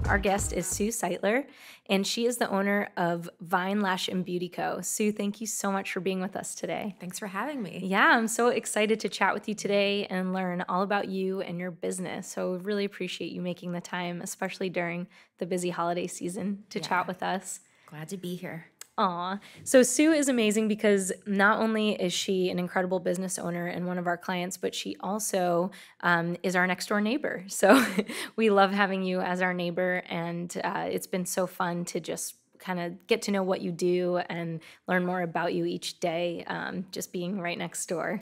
Our guest is Sue Seitler, and she is the owner of Vine Lash Beauty Co. Sue, thank you so much for being with us today. Thanks for having me. Yeah, I'm so excited to chat with you today and learn all about you and your business. So really appreciate you making the time, especially during the busy holiday season, to chat with us. Glad to be here. Aw. So Sue is amazing because not only is she an incredible business owner and one of our clients, but she also is our next door neighbor. So we love having you as our neighbor, and it's been so fun to just kind of get to know what you do and learn more about you each day, just being right next door.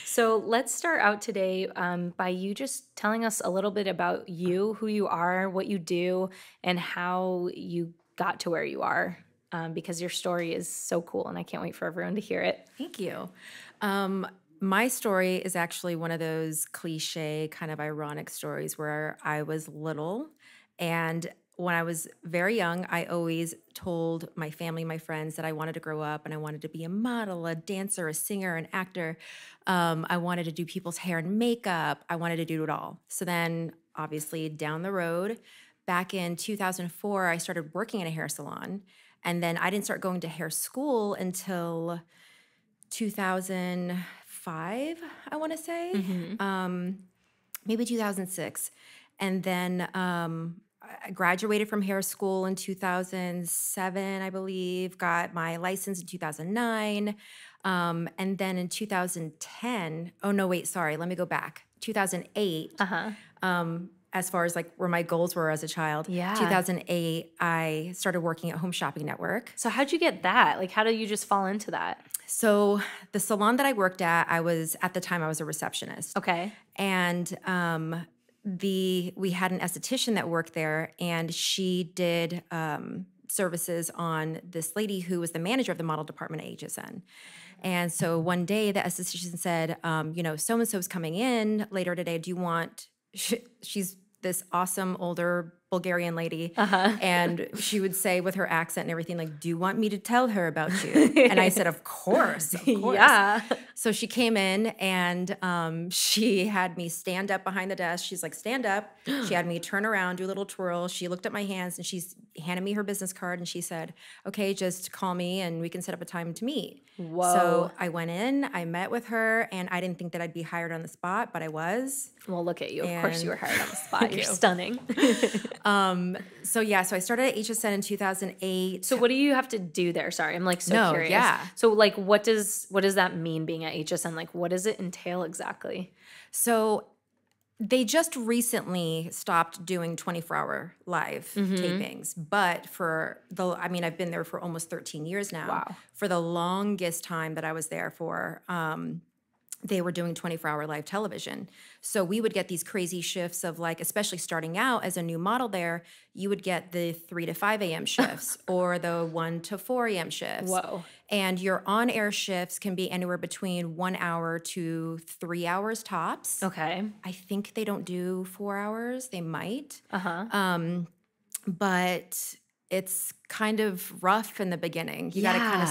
So let's start out today by you just telling us a little bit about you, who you are, what you do, and how you got to where you are, because your story is so cool, and I can't wait for everyone to hear it. Thank you. My story is actually one of those cliche, kind of ironic stories where I was little, and when I was very young, I always told my family, my friends, that I wanted to grow up and I wanted to be a model, a dancer, a singer, an actor. I wanted to do people's hair and makeup. I wanted to do it all. So then, obviously, down the road, back in 2004, I started working in a hair salon. And then I didn't start going to hair school until 2005, I want to say, maybe 2006. And then I graduated from hair school in 2007, I believe, got my license in 2009. And then in 2010, oh, no, wait, sorry, let me go back. 2008, as far as like where my goals were as a child. Yeah. 2008, I started working at Home Shopping Network. So how'd you get that? Like, how did you just fall into that? So the salon that I worked at the time I was a receptionist. Okay. And we had an esthetician that worked there, and she did services on this lady who was the manager of the model department at HSN. And so one day the esthetician said, so-and-so's coming in later today. Do you want... She's this awesome older Bulgarian lady, and she would say with her accent and everything, like, do you want me to tell her about you? And I said, of course. Yeah. So she came in, and she had me stand up behind the desk. She's like, stand up. She had me turn around, do a little twirl. She looked at my hands, and she handed me her business card, and she said, okay, just call me and we can set up a time to meet. Whoa. So I went in, I met with her, and I didn't think that I'd be hired on the spot, but I was. Well, look at you. Of course you were hired on the spot. You're stunning. So I started at HSN in 2008. So what do you have to do there? Sorry, I'm like so curious. Yeah. So like, what does that mean being at HSN? Like, what does it entail exactly? So they just recently stopped doing 24-hour live tapings, but I've been there for almost 13 years now. Wow. For the longest time that I was there for, they were doing 24-hour live television. So we would get these crazy shifts of, like, especially starting out as a new model there, you would get the 3 to 5 a.m. shifts or the 1 to 4 a.m. shifts. Whoa. And your on-air shifts can be anywhere between 1 hour to 3 hours tops. Okay. I think they don't do 4 hours. They might. But it's kind of rough in the beginning. You got to kind of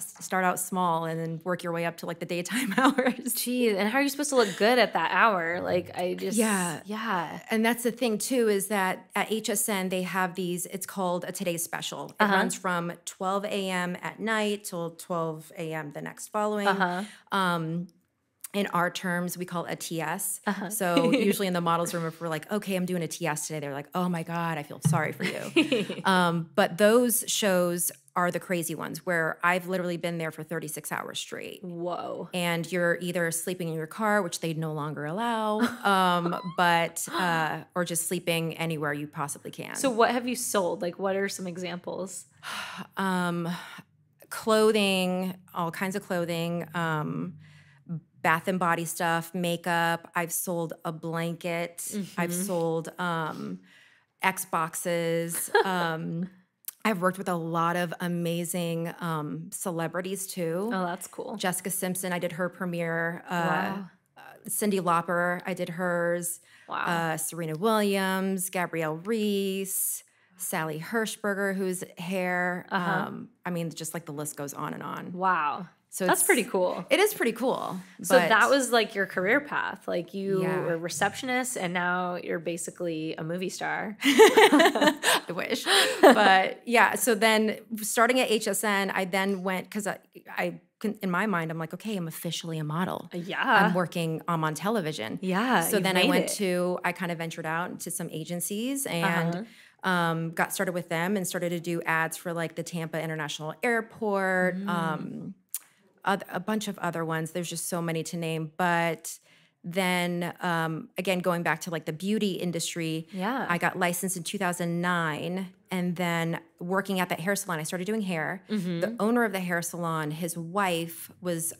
start out small and then work your way up to like the daytime hours. Geez, and how are you supposed to look good at that hour? Like, Yeah. And that's the thing too, is that at HSN they have these, it's called a Today's Special. It runs from 12 a.m. at night till 12 a.m. the next following. In our terms, we call it a TS. So usually in the model's room, if we're like, okay, I'm doing a TS today, they're like, oh my God, I feel sorry for you. But those shows are the crazy ones where I've literally been there for 36 hours straight. Whoa. And you're either sleeping in your car, which they no longer allow, or just sleeping anywhere you possibly can. So what have you sold? Like, what are some examples? Clothing, all kinds of clothing, bath and body stuff, makeup. I've sold a blanket. I've sold Xboxes. I've worked with a lot of amazing celebrities too. Oh, that's cool. Jessica Simpson, I did her premiere. Wow. Cyndi Lauper, I did hers. Wow. Serena Williams, Gabrielle Reese, Sally Hirschberger, who's hair. Uh-huh. I mean, just like the list goes on and on. Wow. So That's pretty cool. It is pretty cool. So But that was like your career path. Like you yeah. were a receptionist and now you're basically a movie star. I wish. But yeah, so then starting at HSN, I then went, because in my mind, I'm like, okay, I'm officially a model. Yeah. I'm working on television. Yeah. So then I kind of ventured out into some agencies and got started with them and started to do ads for like the Tampa International Airport, a bunch of other ones. There's just so many to name. But then again, going back to like the beauty industry, I got licensed in 2009. And then working at that hair salon, I started doing hair. The owner of the hair salon, his wife was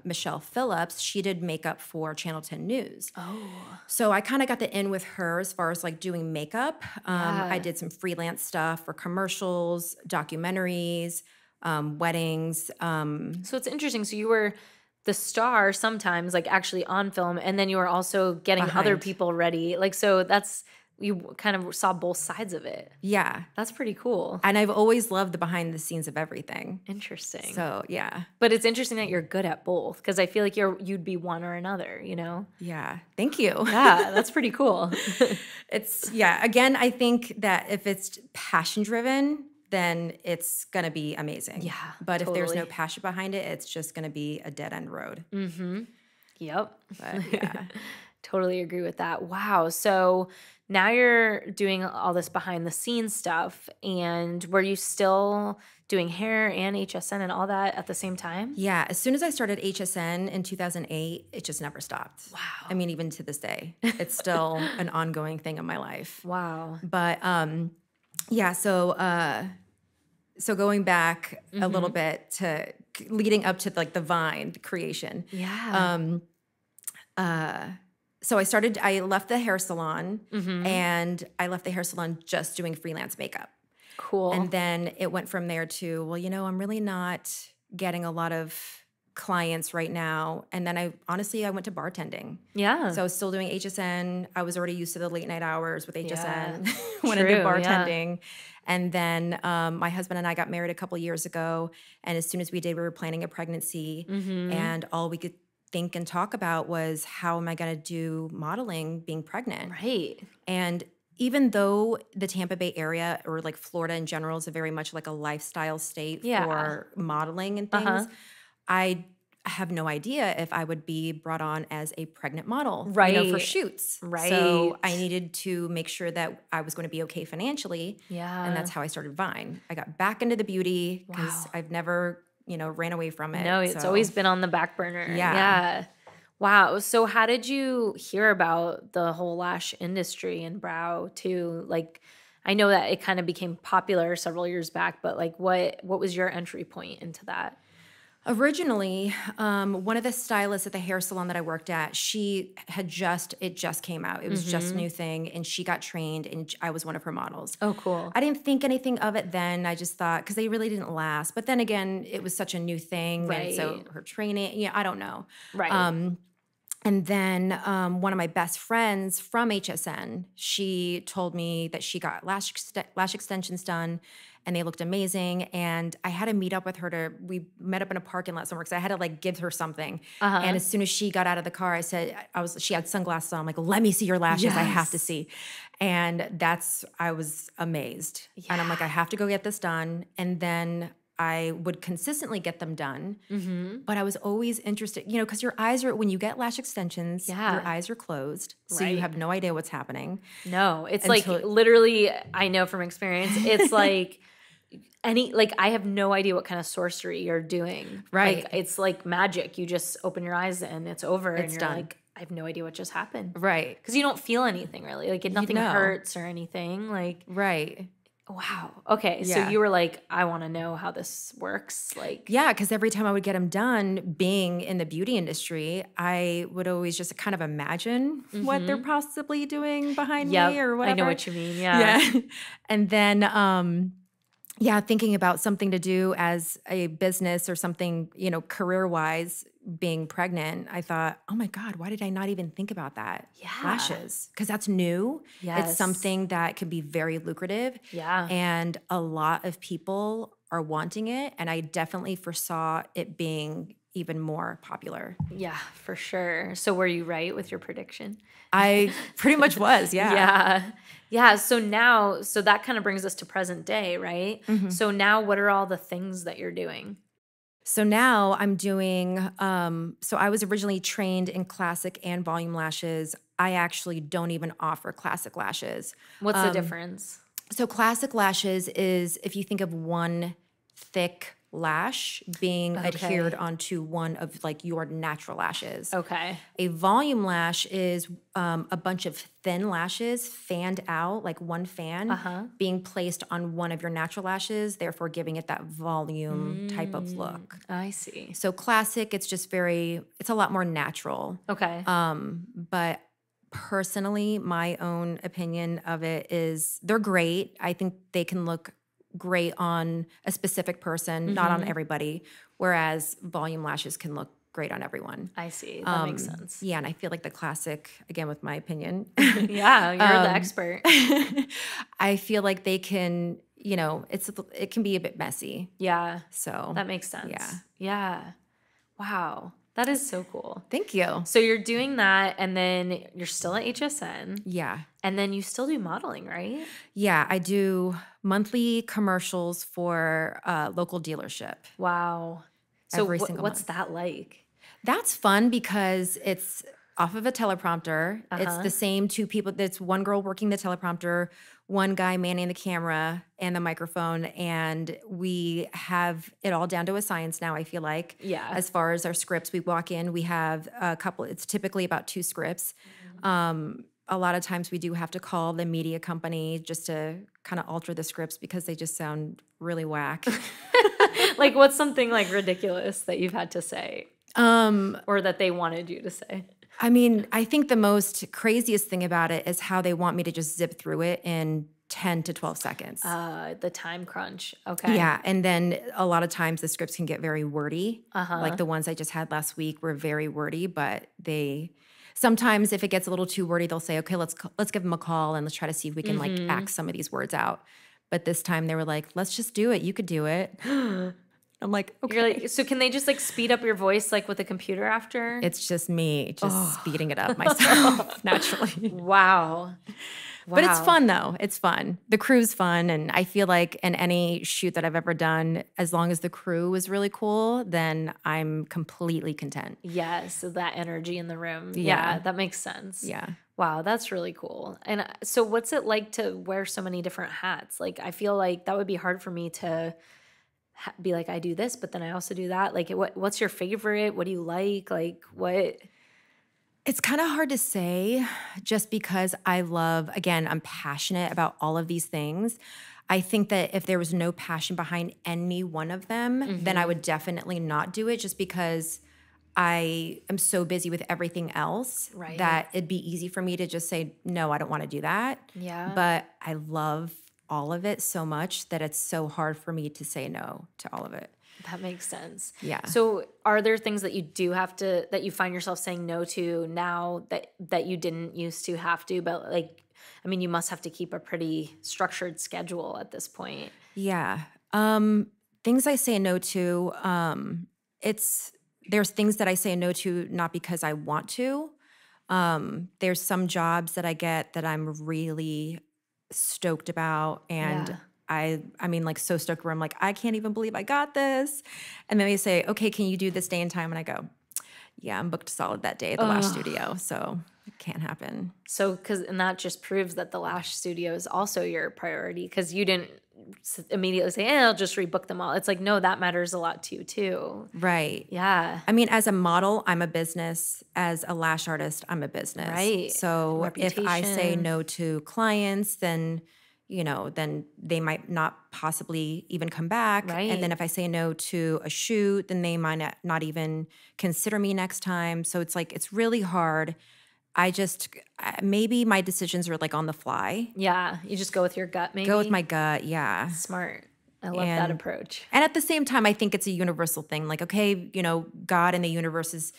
Michelle Phillips. She did makeup for Channel 10 News. Oh. So I kind of got the in with her as far as like doing makeup. I did some freelance stuff for commercials, documentaries, weddings. So it's interesting. So you were the star sometimes, like actually on film, and then you were also getting other people ready. Like, so you kind of saw both sides of it. Yeah. That's pretty cool. And I've always loved the behind the scenes of everything. Interesting. So yeah. But it's interesting that you're good at both, because I feel like you'd be one or another, you know? Yeah. Thank you. Yeah, that's pretty cool. Again, I think that if it's passion driven, then it's going to be amazing. Yeah. But if there's no passion behind it, it's just going to be a dead end road. Mm-hmm. Yep. But yeah. Totally agree with that. Wow. So now you're doing all this behind the scenes stuff. And were you still doing hair and HSN and all that at the same time? Yeah. As soon as I started HSN in 2008, it just never stopped. Wow. I mean, even to this day, it's still an ongoing thing in my life. Wow. But yeah, so going back a little bit to leading up to like the Vine creation. Yeah. So I left the hair salon and I left the hair salon just doing freelance makeup. Cool. And then it went from there to, well, I'm really not getting a lot of clients right now. And then I went to bartending. Yeah. So I was still doing HSN. I was already used to the late night hours with HSN. Yeah. Went into bartending. And then my husband and I got married a couple years ago. And as soon as we did, we were planning a pregnancy. And all we could think and talk about was, how am I going to do modeling being pregnant? Right. And even though the Tampa Bay area, or like Florida in general, is a very much like a lifestyle state for modeling and things, I have no idea if I would be brought on as a pregnant model, for shoots. Right. So I needed to make sure that I was going to be okay financially. Yeah. And that's how I started Vine. I got back into the beauty because I've never, ran away from it. No, it's always been on the back burner. Yeah. Yeah. Wow. So how did you hear about the whole lash industry and brow too? Like, I know that it kind of became popular several years back, but like what was your entry point into that? Originally, one of the stylists at the hair salon that I worked at, it just came out. It was just a new thing, and she got trained, and I was one of her models. Oh, cool. I didn't think anything of it then. I just thought, because they really didn't last. But then again, it was such a new thing. Right. And so her training, I don't know. Right. And then one of my best friends from HSN, she told me that she got lash extensions done, and they looked amazing. And I had to meet up with her. We met up in a parking lot somewhere because I had to like give her something. And as soon as she got out of the car, she had sunglasses on. I'm like, let me see your lashes. I have to see. And I was amazed. Yeah. And I'm like, I have to go get this done. And then I would consistently get them done, but I was always interested, because your eyes when you get lash extensions, your eyes are closed, so you have no idea what's happening. No, it's like literally, I know from experience, it's like I have no idea what kind of sorcery you're doing. Right. Like, it's like magic. You just open your eyes and it's over. It's and you're done. like, I have no idea what just happened. Right. Because you don't feel anything really. Like nothing hurts or anything. Like, right. Wow. Okay. So you were like, I want to know how this works. Like, yeah, because every time I would get them done, being in the beauty industry, I would always just kind of imagine what they're possibly doing behind me or whatever. I know what you mean. Yeah. And then, thinking about something to do as a business or something, career-wise, being pregnant, I thought, oh my God, why did I not even think about that? Yeah. Lashes. Because that's new. Yes. It's something that can be very lucrative. Yeah. And a lot of people are wanting it. And I definitely foresaw it being even more popular. Yeah, for sure. So were you right with your prediction? I pretty much was, yeah. Yeah. Yeah. So that kind of brings us to present day, right? So now what are all the things that you're doing? So now I'm doing, so I was originally trained in classic and volume lashes. I actually don't even offer classic lashes. What's the difference? So classic lashes is if you think of one thick lash being adhered onto one of like your natural lashes. Okay. A volume lash is a bunch of thin lashes fanned out, like one fan, being placed on one of your natural lashes, therefore giving it that volume type of look. I see. So classic, it's just it's a lot more natural. Okay. But personally, my own opinion of it is they're great. I think they can look great on a specific person, not on everybody, whereas volume lashes can look great on everyone. I see. That makes sense. Yeah, and I feel like the classic, again, with my opinion, Yeah, you're the expert. I feel like they can, it can be a bit messy. Yeah. So That makes sense. Yeah. Yeah. Wow. That is so cool. Thank you. So you're doing that and then you're still at HSN. Yeah. And then you still do modeling, right? Yeah, I do monthly commercials for a local dealership. Wow. So Every single what's month. that like? That's fun because it's off of a teleprompter. It's the same two people. There's one girl working the teleprompter, one guy manning the camera and the microphone, and we have it all down to a science now, I feel like. Yeah. As far as our scripts, we walk in, we have a couple, it's typically about 2 scripts. A lot of times we do have to call the media company just to kind of alter the scripts because they just sound really whack. Like what's something like ridiculous that you've had to say? Or that they wanted you to say? I mean, I think the most craziest thing about it is how they want me to just zip through it in 10 to 12 seconds. The time crunch. Okay. Yeah. And then a lot of times the scripts can get very wordy. Like the ones I just had last week were very wordy, but sometimes if it gets a little too wordy, they'll say, okay, let's give them a call and let's try to see if we can like axe some of these words out. But this time they were like, let's just do it. You could do it. I'm like, okay. You're like, so can they just like speed up your voice like with a computer after? It's just me just speeding it up myself naturally. Wow. But it's fun though. It's fun. The crew's fun. And I feel like in any shoot that I've ever done, as long as the crew was really cool, then I'm completely content. Yes. So that energy in the room. Yeah. That makes sense. Yeah. Wow. That's really cool. And so what's it like to wear so many different hats? Like, I feel like that would be hard for me to be like, I do this, but then I also do that. Like, what's your favorite? What do you like? Like, what? It's kind of hard to say just because I'm passionate about all of these things. I think that if there was no passion behind any one of them, then I would definitely not do it just because I am so busy with everything else that it'd be easy for me to just say, no, I don't want to do that. Yeah. But I love all of it so much that it's so hard for me to say no to all of it. That makes sense. Yeah. So are there things that you do have to, that you find yourself saying no to now that you didn't used to have to, but like, I mean, you must have to keep a pretty structured schedule at this point. Yeah. Things I say no to, there's things that I say no to not because I want to. There's some jobs that I get that I'm really stoked about and I mean, like so stoked where I'm like, I can't even believe I got this. And then they say, okay, can you do this day and time? And I go, yeah, I'm booked solid that day at the Lash Studio. So it can't happen. So, and that just proves that the Lash Studio is also your priority because you didn't immediately say, I'll just rebook them all. It's like, no, that matters a lot to you too. Right. Yeah. I mean, as a model, I'm a business. As a lash artist, I'm a business. Right. So if I say no to clients, then then they might not possibly even come back. Right. And then if I say no to a shoot, then they might not even consider me next time. So it's like, it's really hard. Maybe my decisions are like on the fly. Yeah. You just go with your gut maybe? Go with my gut, yeah. Smart. I love that And approach. and at the same time, I think it's a universal thing. Like, okay, God and the universe is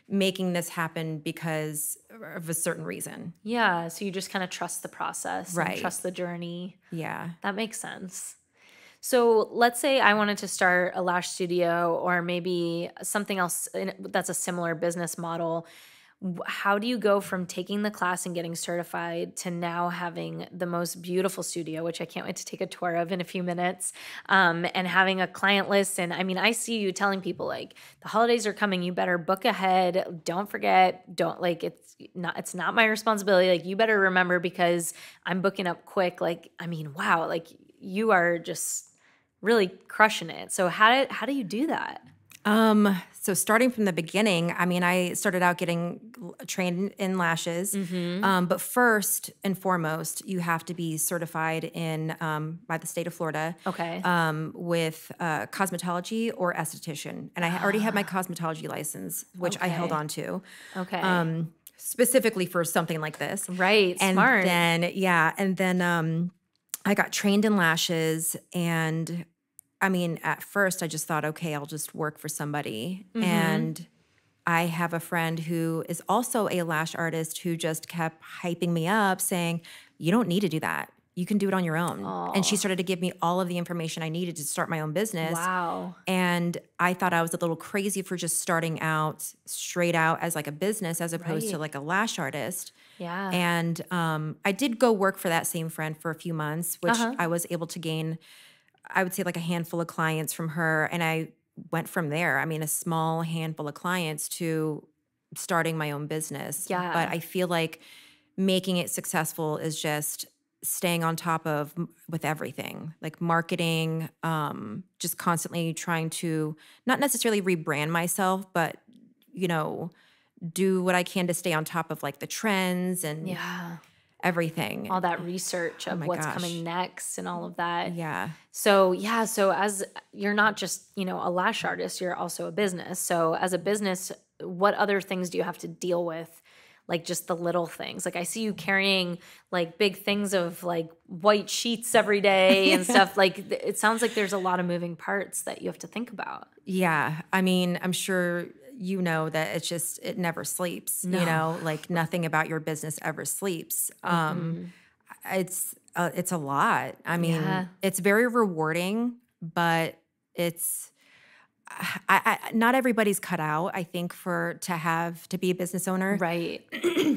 making this happen because of a certain reason. Yeah, so you just kind of trust the process and Right. trust the journey. Yeah. That makes sense. So let's say I wanted to start a lash studio or maybe something else that's a similar business model. How do you go from taking the class and getting certified to now having the most beautiful studio, which I can't wait to take a tour of in a few minutes, and having a client list? And I mean, I see you telling people like the holidays are coming, you better book ahead. Don't forget, don't like it's not my responsibility. Like you better remember because I'm booking up quick. Like, I mean, wow, like you are just really crushing it. So how do you do that? So starting from the beginning, I mean, I started out getting trained in lashes. But first and foremost, you have to be certified in by the state of Florida Okay. with cosmetology or esthetician. And I already had my cosmetology license, which I held Okay. on to. Okay. Specifically for something like this. Right. And Smart. then I got trained in lashes. And I mean, at first I just thought, okay, I'll just work for somebody. And I have a friend who is also a lash artist who just kept hyping me up saying, you don't need to do that. You can do it on your own. And she Oh, started to give me all of the information I needed to start my own business. wow. And I thought I was a little crazy for just starting out straight out as like a business as opposed to Right. like a lash artist. Yeah. And I did go work for that same friend for a few months, which Uh-huh. I was able to gain, I would say, like a handful of clients from her. And I went from there. I mean, a small handful of clients to starting my own business. But Yeah. I feel like making it successful is just staying on top of with everything, like marketing, just constantly trying to not necessarily rebrand myself, but you know, do what I can to stay on top of like the trends and Yeah. everything. All that research Oh of my what's coming gosh. next and all of that. Yeah. So, yeah, so as you're not just, a lash artist, you're also a business. So, as a business, what other things do you have to deal with? Like just the little things. Like I see you carrying like big things of like white sheets every day and Yeah. stuff. Like it sounds like there's a lot of moving parts that you have to think about. Yeah. I mean, I'm sure you know that it's just, it never sleeps, No. like nothing about your business ever sleeps. Mm-mm. It's a lot. I mean, Yeah. it's very rewarding, but it's, not everybody's cut out, I think, to be a business owner. Right.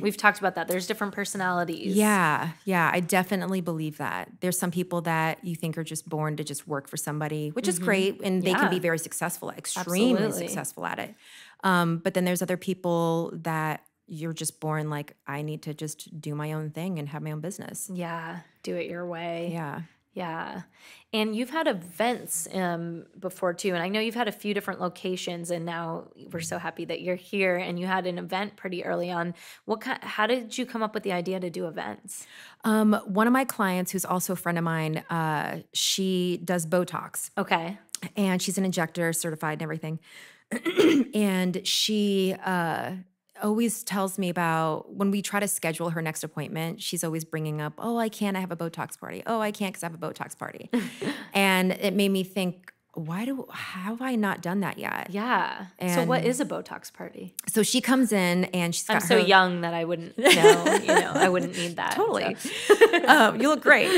We've talked about that. There's different personalities. Yeah, yeah, I definitely believe that. There's some people that you think are just born to just work for somebody, which is Mm-hmm. great, and they can be Yeah, very successful, extremely absolutely. successful at it. But then there's other people that you're just born like, I need to just do my own thing and have my own business. Yeah. Do it your way. Yeah. Yeah. And you've had events before too. And I know you've had a few different locations and now we're so happy that you're here and you had an event pretty early on. How did you come up with the idea to do events? One of my clients, who's also a friend of mine, she does Botox, Okay. and she's an injector certified and everything. And she always tells me about when we try to schedule her next appointment, she's always bringing up, oh, I can't, I have a Botox party. Oh, I can't because I have a Botox party. And it made me think, how have I not done that yet? Yeah. So what And is a Botox party? so she comes in and she's I'm got so her. young that I wouldn't know, I wouldn't need that. Totally. So. You look great.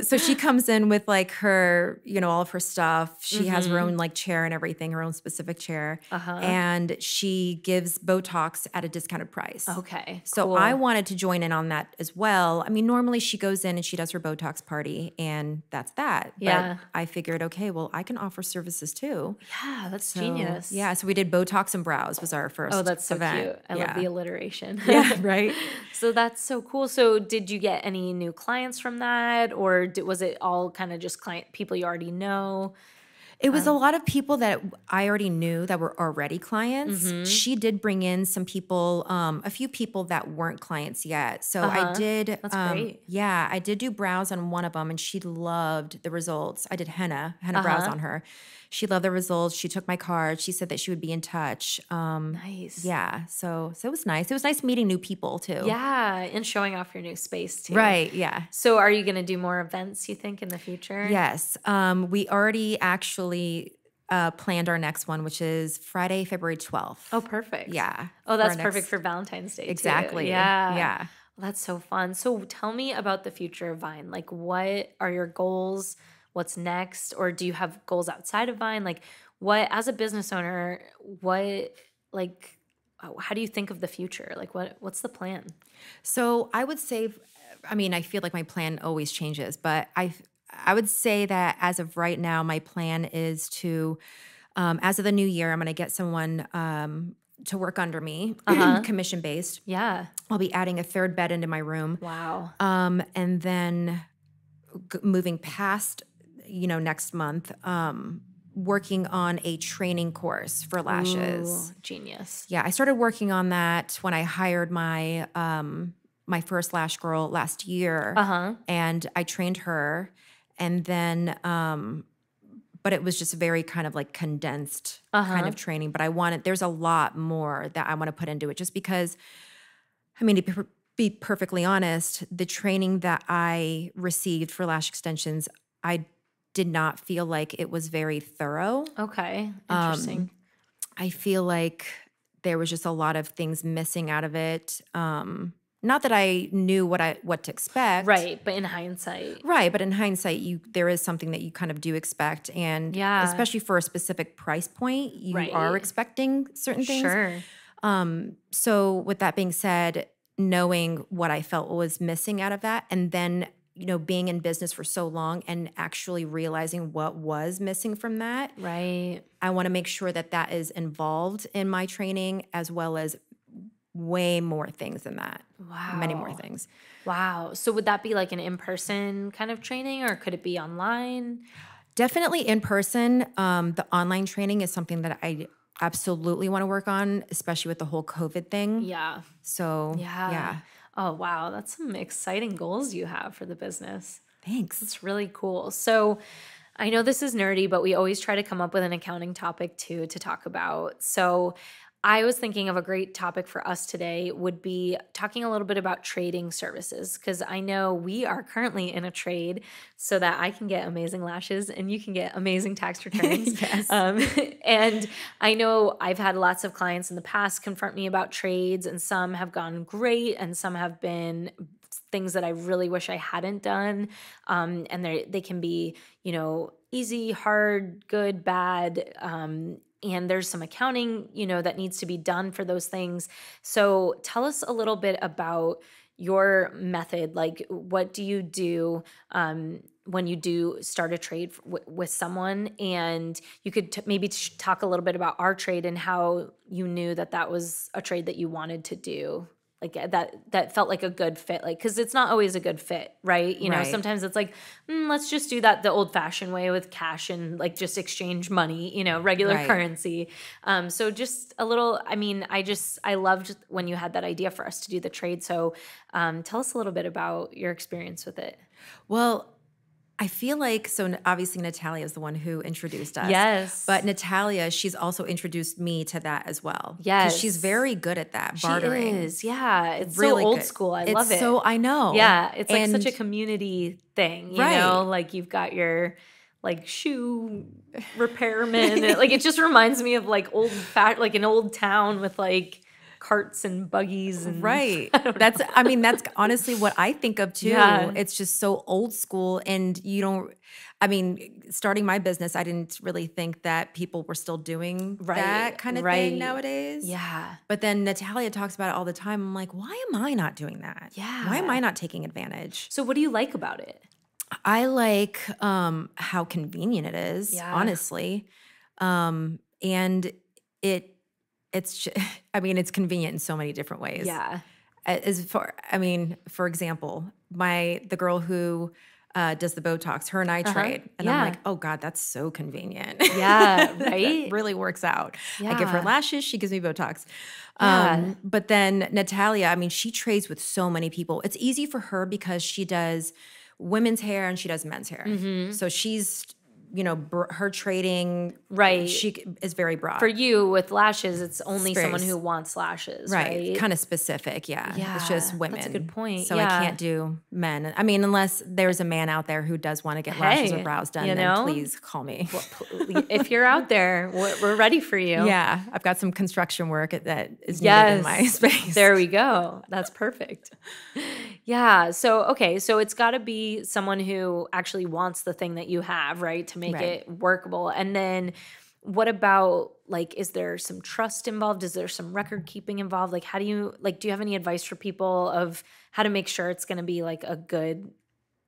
So she comes in with like her, all of her stuff. She has her own like chair and everything, her own specific chair. Uh-huh. And she gives Botox at a discounted price. Okay. So Cool. I wanted to join in on that as well. I mean, normally she goes in and she does her Botox party and that's that. Yeah. But I figured, okay, well, I can offer services too. Yeah, that's So, genius. yeah. So we did Botox and brows was our first Oh, that's so event. cute. I love the alliteration. Yeah, right. So that's so cool. So did you get any new clients from that or was it all kind of just people you already know? It was a lot of people that I already knew that were already clients. Mm-hmm. She did bring in some people, a few people that weren't clients yet. So I Uh-huh. did, That's great. yeah, I did do brows on one of them and she loved the results. I did henna brows Uh-huh. on her. She loved the results. She took my card. She said that she would be in touch. Nice. Yeah, so it was nice. It was nice meeting new people too. Yeah, and showing off your new space too. Right, yeah. So are you going to do more events, you think, in the future? Yes. We already actually planned our next one, which is Friday, February 12th. Oh, perfect. Yeah. Oh, that's our perfect next- for Valentine's Day too. Exactly. Yeah. Yeah. Well, that's so fun. So tell me about the future of Vine. Like, what are your goals? What's next? Or do you have goals outside of Vine? Like, what, as a business owner, what, like, how do you think of the future? Like, what's the plan? So I would say, I mean, I feel like my plan always changes, but I would say that as of right now, my plan is to, as of the new year, I'm going to get someone to work under me, commission based. Yeah. I'll be adding a third bed into my room. Wow. And then moving past, next month, working on a training course for lashes. Ooh, genius. Yeah, I started working on that when I hired my my first lash girl last year, and I trained her, and then but it was just very kind of like condensed kind of training. But there's a lot more that I want to put into it, just because, I mean, to be perfectly honest, the training that I received for lash extensions, I did not feel like it was very thorough. Okay. Interesting. I feel like there was just a lot of things missing out of it. Not that I knew what to expect. Right. But in hindsight. Right. But in hindsight, there is something that you kind of do expect. And especially for a specific price point, you are expecting certain things. Sure. So with that being said, knowing what I felt was missing out of that, and then, being in business for so long and actually realizing what was missing from that. Right. I want to make sure that that is involved in my training, as well as way more things than that. Wow. Many more things. Wow. So would that be like an in-person kind of training, or could it be online? Definitely in person. The online training is something that I absolutely want to work on, especially with the whole COVID thing. Yeah. So, yeah. Oh, wow. That's some exciting goals you have for the business. Thanks. It's really cool. So I know this is nerdy, but we always try to come up with an accounting topic too to talk about. So I was thinking of a great topic for us today would be talking a little bit about trading services, because I know we are currently in a trade so that I can get amazing lashes and you can get amazing tax returns. Yes. And I know I've had lots of clients in the past confront me about trades, and some have gone great and some have been things that I really wish I hadn't done. And they can be, easy, hard, good, bad, and there's some accounting, that needs to be done for those things. So tell us a little bit about your method. Like, what do you do when you do start a trade with someone? And you could maybe talk a little bit about our trade and how you knew that that was a trade that you wanted to do. Like that felt like a good fit, like, because it's not always a good fit, right? Sometimes it's like, let's just do that the old-fashioned way with cash and like just exchange money, regular currency. So just a little, I loved when you had that idea for us to do the trade. So tell us a little bit about your experience with it. Well, I feel like, so obviously Natalia is the one who introduced us. Yes. But Natalia, she's also introduced me to that as well. Yes. Because she's very good at that, bartering. She is, yeah. It's really so old good. school. I love it. So, I know. Yeah, it's like such a community thing, you know? Like you've got your like shoe repairman. Like it just reminds me of like like an old town with like carts and buggies and that's honestly what I think of too. Yeah. It's just so old school, and starting my business, I didn't really think that people were still doing that kind of thing nowadays. Yeah. But then Natalia talks about it all the time. I'm like, why am I not doing that? Yeah. Why am I not taking advantage? So what do you like about it? I like how convenient it is, honestly. And it's convenient in so many different ways. Yeah. For example, the girl who does the Botox, her and I trade. And I'm like, oh God, that's so convenient. Yeah, right? It really works out. Yeah. I give her lashes, she gives me Botox. Yeah. But then Natalia, she trades with so many people. It's easy for her because she does women's hair and she does men's hair. Mm-hmm. So she's her trading, Right. she is very broad. For you with lashes, it's only It's very someone who wants lashes, right. right? Kind of specific. Yeah. It's just Yeah, women. that's a good point. So Yeah. I can't do men. I mean, unless there's a man out there who does want to get lashes or Hey, brows done, you then know? please call me. If you're out there, we're ready for you. Yeah. I've got some construction work that is needed in my space. There we go. That's perfect. Yeah. So, okay. So it's got to be someone who actually wants the thing that you have, right? To make Right. it workable. And then what about, like, is there some trust involved? Is there some record keeping involved? Like, how do you, like, do you have any advice for people of how to make sure it's going to be like a good,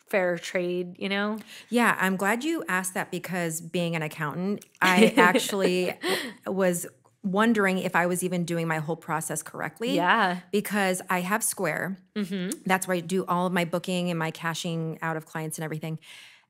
fair trade, you know? Yeah, I'm glad you asked that because being an accountant, I actually was wondering if I was even doing my whole process correctly. Yeah. Because I have Square. That's where I do all of my booking and my cashing out of clients and everything.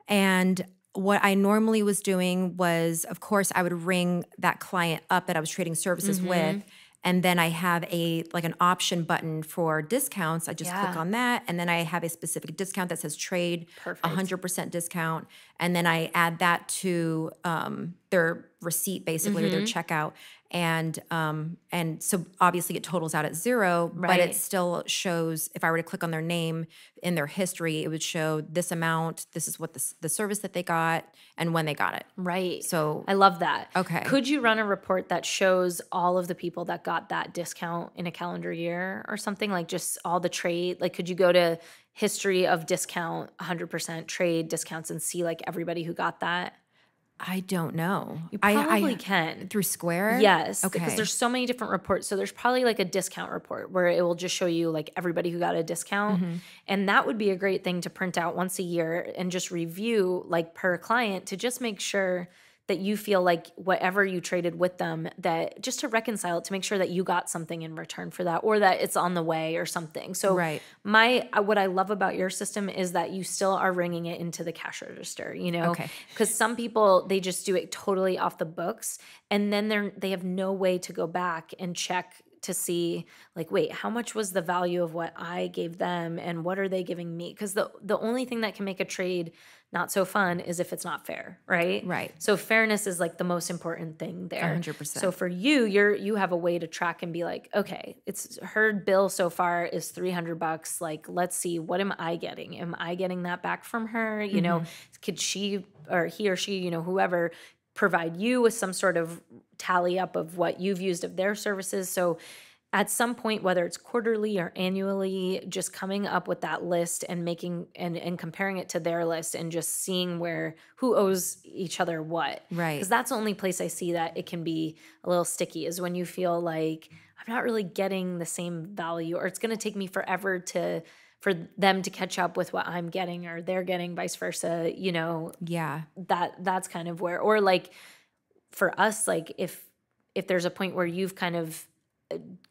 And what I normally was doing was, of course, I would ring that client up that I was trading services with. And then I have an option button for discounts. I just click Yeah. on that. And then I have a specific discount that says trade, Perfect. 100% discount. And then I add that to their receipt, basically, or their checkout. And so obviously it totals out at zero, but Right. it still shows, if I were to click on their name in their history, it would show this amount, this is what the service that they got, and when they got it. Right. So I love that. Okay. Could you run a report that shows all of the people that got that discount in a calendar year or something, like just all the trade? Like, could you go to history of discount, 100% trade discounts and see like everybody who got that? I don't know. You probably can. Through Square? Yes, Okay. because there's so many different reports. So there's probably like a discount report where it will just show you like everybody who got a discount. And that would be a great thing to print out once a year and just review like per client to just make sure that you feel like whatever you traded with them, that just to reconcile it, to make sure that you got something in return for that or that it's on the way or something. So Right. what I love about your system is that you still are ringing it into the cash register, you know? Okay. Because some people, they just do it totally off the books and then they have no way to go back and check to see like, wait, how much was the value of what I gave them and what are they giving me? Because the only thing that can make a trade not so fun is if it's not fair, right? Right. So fairness is like the most important thing there. 100%. So for you, you have a way to track and be like, okay, it's her bill so far is $300. Like, let's see, what am I getting? Am I getting that back from her? You know, could she or he or she, you know, whoever provide you with some sort of tally up of what you've used of their services? So at some point, whether it's quarterly or annually, just coming up with that list and making and comparing it to their list and just seeing who owes each other what. Right. Because that's the only place I see that it can be a little sticky is when you feel like I'm not really getting the same value or it's going to take me forever for them to catch up with what I'm getting or they're getting vice versa, you know. Yeah. That's kind of where, or like for us, like if there's a point where you've kind of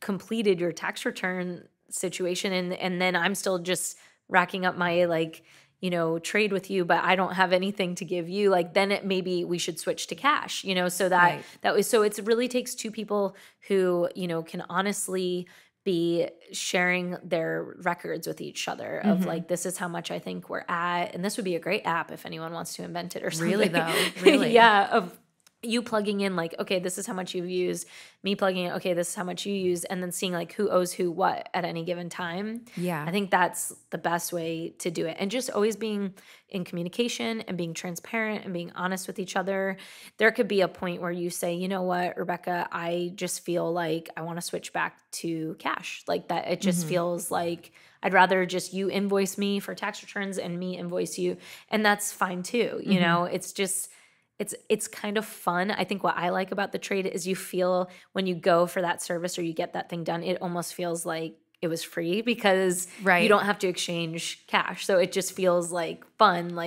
completed your tax return situation and then I'm still just racking up my like, you know, trade with you, but I don't have anything to give you, like then maybe we should switch to cash, you know, so that was, so it really takes two people who, you know, can honestly be sharing their records with each other of like, this is how much I think we're at. And this would be a great app if anyone wants to invent it or something. Really though? Really? Yeah. Of you plugging in like, okay, this is how much you've used, me plugging in, okay, this is how much you use, and then seeing like who owes who what at any given time. Yeah. I think that's the best way to do it. And just always being in communication and being transparent and being honest with each other. There could be a point where you say, you know what, Rebecca, I just feel like I want to switch back to cash. Like that, it just feels like I'd rather just you invoice me for tax returns and me invoice you. And that's fine too. You know, it's just, it's kind of fun. I think what I like about the trade is you feel when you go for that service or you get that thing done, it almost feels like it was free because you don't have to exchange cash. So it just feels like fun,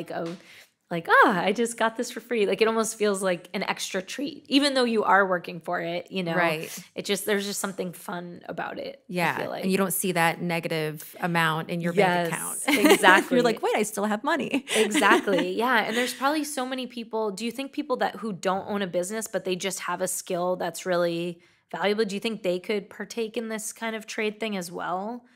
I just got this for free. Like it almost feels like an extra treat, even though you are working for it, you know, Right. There's just something fun about it. Yeah. I feel like. And you don't see that negative amount in your bank account. Exactly. You're like, wait, I still have money. Exactly. Yeah. And there's probably so many people. Do you think people who don't own a business, but they just have a skill that's really valuable, do you think they could partake in this kind of trade thing as well?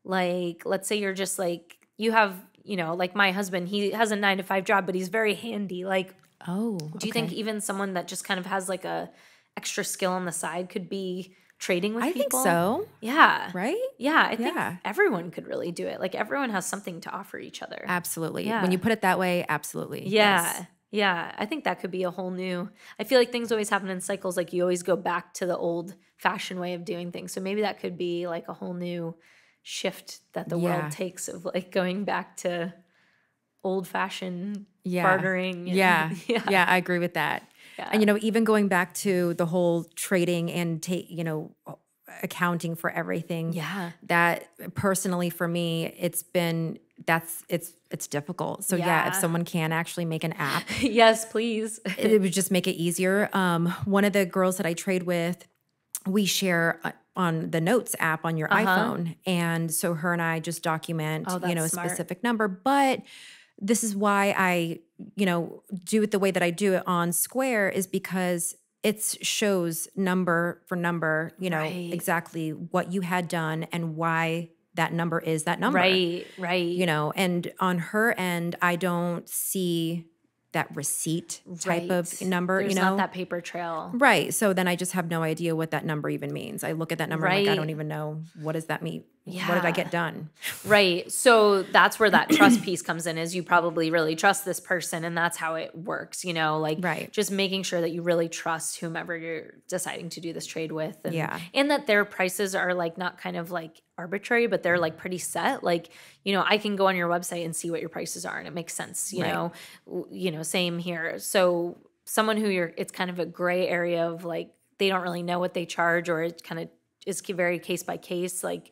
Like, let's say you're just like, you have, you know, like my husband, he has a 9-to-5 job, but he's very handy. Like Oh, Do you think okay. even someone that just kind of has like a extra skill on the side could be trading with I think people? so, Yeah. right? Yeah, I think Yeah, everyone could really do it. Like everyone has something to offer each other. absolutely. When you Yeah. put it that way, absolutely. Yes. Yeah. Yeah. I think that could be a whole new I feel like things always happen in cycles. Like you always go back to the old fashioned way of doing things. So maybe that could be like a whole new shift that the world Yeah. takes of like going back to old fashioned Yeah. bartering and Yeah. yeah. Yeah, I agree with that. And, Yeah. even going back to the whole trading and accounting for everything, Yeah. that personally for me, it's difficult. So yeah, if Yeah. someone can actually make an app, Yes, please. it would just make it easier. One of the girls that I trade with, we share on the Notes app on your Uh-huh. iPhone. And so her and I just document, Oh, that's a smart. specific number. But this is why I, do it the way that I do it on Square, is because it shows number for number, Right. exactly what you had done and why that number is that number, Right. Right. and on her end, I don't see that receipt type of Right. number, There's not that paper trail. Right. So then I just have no idea what that number even means. I look at that number, I'm like, I don't Right. even know, what does that mean? What did I Yeah. get done? Right. So that's where that trust piece comes in is you probably really trust this person and that's how it works, like Right. just making sure that you really trust whomever you're deciding to do this trade with and Yeah. and that their prices are like not kind of like arbitrary, but they're like pretty set. Like, I can go on your website and see what your prices are and it makes sense, Right. Same here. So someone who it's kind of a gray area of like they don't really know what they charge or it kind of is very case by case, like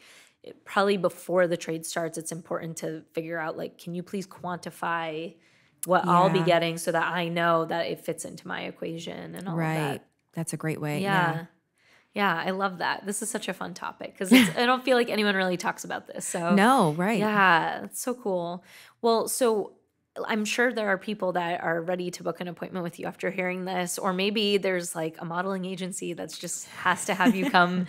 probably before the trade starts, it's important to figure out like, can you please quantify what I'll be Yeah. getting so that I know that it fits into my equation and all of Right. that. That's a great way. Yeah. Yeah. Yeah, I love that. This is such a fun topic because I don't feel like anyone really talks about this. So No, right. yeah, it's so cool. Well, so I'm sure there are people that are ready to book an appointment with you after hearing this, or maybe there's like a modeling agency that's just has to have you come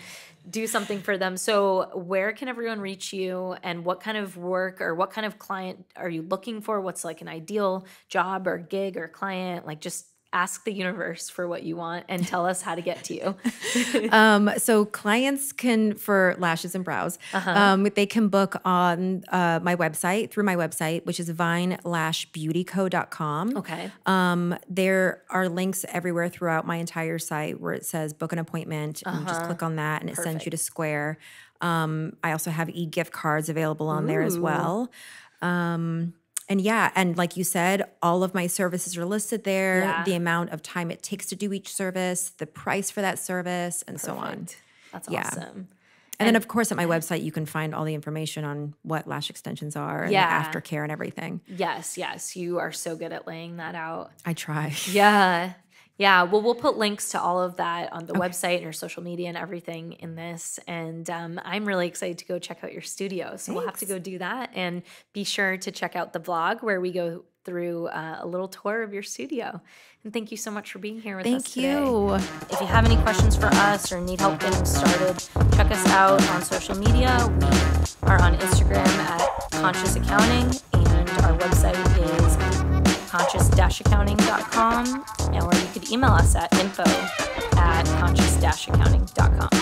do something for them. So where can everyone reach you and what kind of work or what kind of client are you looking for? What's like an ideal job or gig or client? Like just ask the universe for what you want and tell us how to get to you. So clients can, for lashes and brows, they can book on my website, through my website, which is vinelashbeautyco.com. Okay. There are links everywhere throughout my entire site where it says book an appointment. And you just click on that and it sends you to Square. I also have e-gift cards available on there as Ooh. well. And yeah, and like you said, all of my services are listed there, Yeah. the amount of time it takes to do each service, the price for that service, and so on. Perfect. That's Yeah. awesome. And then, of course, at my website, you can find all the information on what lash extensions are and the aftercare and everything. Yes, yes. You are so good at laying that out. I try. Yeah. Yeah. Well, we'll put links to all of that on the website and your social media and everything in this. And I'm really excited to go check out your studio. So we'll have to go do that. And be sure to check out the vlog where we go through a little tour of your studio. And thank you so much for being here with us today. Thank you. If you have any questions for us or need help getting started, check us out on social media. We are on Instagram at Conscious Accounting, and our website is conscious-accounting.com, or you could email us at info@conscious-accounting.com.